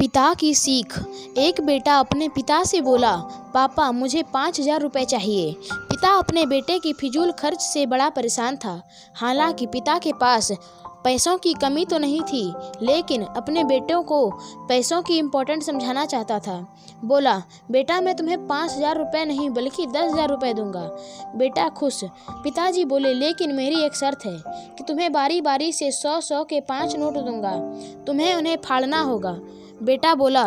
पिता की सीख। एक बेटा अपने पिता से बोला, पापा मुझे 5,000 रुपये चाहिए। पिता अपने बेटे की फिजूल खर्च से बड़ा परेशान था। हालांकि पिता के पास पैसों की कमी तो नहीं थी, लेकिन अपने बेटों को पैसों की इम्पोर्टेंट समझाना चाहता था। बोला, बेटा मैं तुम्हें 5,000 रुपये नहीं बल्कि 10,000 रुपये दूंगा। बेटा खुश। पिताजी बोले, लेकिन मेरी एक शर्त है कि तुम्हें बारी बारी से 100-100 के 5 नोट दूंगा, तुम्हें उन्हें फाड़ना होगा। बेटा बोला,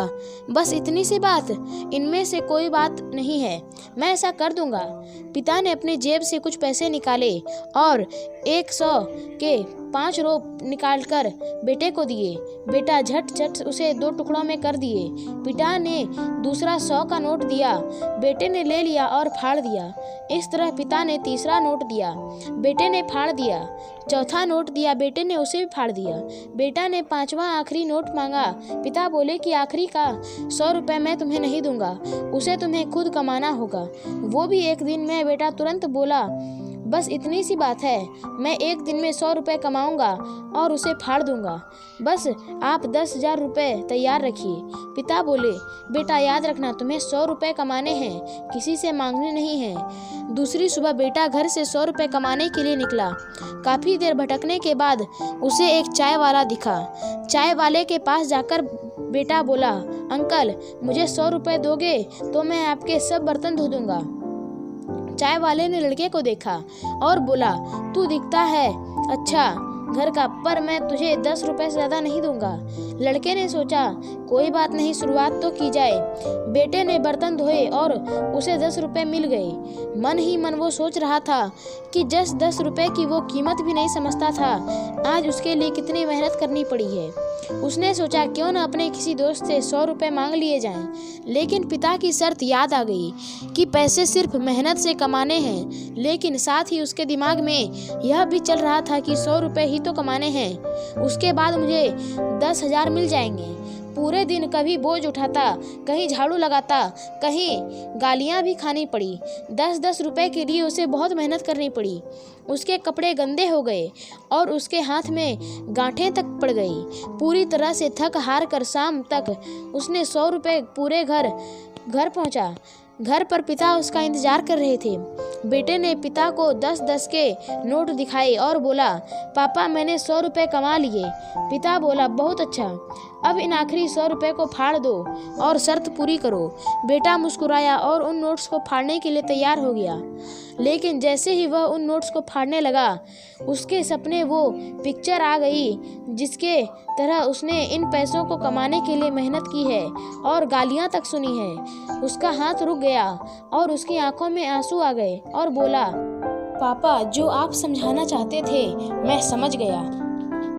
बस इतनी सी बात, इनमें से कोई बात नहीं है, मैं ऐसा कर दूंगा। पिता ने अपनी जेब से कुछ पैसे निकाले और 100 के 5 नोट निकालकर बेटे को दिए। बेटा झट उसे 2 टुकड़ों में कर दिए। पिता ने दूसरा 100 का नोट दिया, बेटे ने ले लिया और फाड़ दिया। इस तरह पिता ने तीसरा नोट दिया, बेटे ने फाड़ दिया। चौथा नोट दिया, बेटे ने उसे भी फाड़ दिया। बेटा ने 5वां आखिरी नोट मांगा। पिता बोले कि आखिरी का 100 रुपये मैं तुम्हें नहीं दूंगा, उसे तुम्हें खुद कमाना होगा, वो भी एक दिन में। बेटा तुरंत बोला, बस इतनी सी बात है, मैं एक दिन में 100 रुपये कमाऊंगा और उसे फाड़ दूंगा, बस आप 10,000 रुपये तैयार रखिए। पिता बोले, बेटा याद रखना, तुम्हें 100 रुपये कमाने हैं, किसी से मांगने नहीं हैं। दूसरी सुबह बेटा घर से 100 रुपये कमाने के लिए निकला। काफ़ी देर भटकने के बाद उसे एक चाय वाला दिखा। चाय वाले के पास जाकर बेटा बोला, अंकल मुझे 100 रुपये दोगे तो मैं आपके सब बर्तन धो दूंगा। चाय वाले ने लड़के को देखा और बोला, तू दिखता है अच्छा घर का, पर मैं तुझे 10 रुपये से ज़्यादा नहीं दूंगा। लड़के ने सोचा, कोई बात नहीं, शुरुआत तो की जाए। बेटे ने बर्तन धोए और उसे 10 रुपये मिल गए। मन ही मन वो सोच रहा था कि 10 रुपये की वो कीमत भी नहीं समझता था, आज उसके लिए कितनी मेहनत करनी पड़ी है। उसने सोचा, क्यों न अपने किसी दोस्त से 100 रुपये मांग लिए जाएं। लेकिन पिता की शर्त याद आ गई कि पैसे सिर्फ मेहनत से कमाने हैं, लेकिन साथ ही उसके दिमाग में यह भी चल रहा था कि 100 रुपये ही तो कमाने हैं, उसके बाद मुझे 10,000 मिल जाएंगे। पूरे दिन कभी बोझ उठाता, कहीं झाड़ू लगाता, कहीं गालियाँ भी खानी पड़ी। 10 रुपये के लिए उसे बहुत मेहनत करनी पड़ी। उसके कपड़े गंदे हो गए और उसके हाथ में गांठें तक पड़ गई। पूरी तरह से थक हार कर शाम तक उसने 100 रुपये पूरे घर पहुंचा। घर पर पिता उसका इंतजार कर रहे थे। बेटे ने पिता को 10 के नोट दिखाए और बोला, पापा मैंने 100 रुपये कमा लिए। पिता बोला, बहुत अच्छा, अब इन आखिरी 100 रुपये को फाड़ दो और शर्त पूरी करो। बेटा मुस्कुराया और उन नोट्स को फाड़ने के लिए तैयार हो गया। लेकिन जैसे ही वह उन नोट्स को फाड़ने लगा, उसके सपने वो पिक्चर आ गई जिसके तरह उसने इन पैसों को कमाने के लिए मेहनत की है और गालियां तक सुनी है। उसका हाथ रुक गया और उसकी आंखों में आंसू आ गए और बोला, पापा जो आप समझाना चाहते थे मैं समझ गया।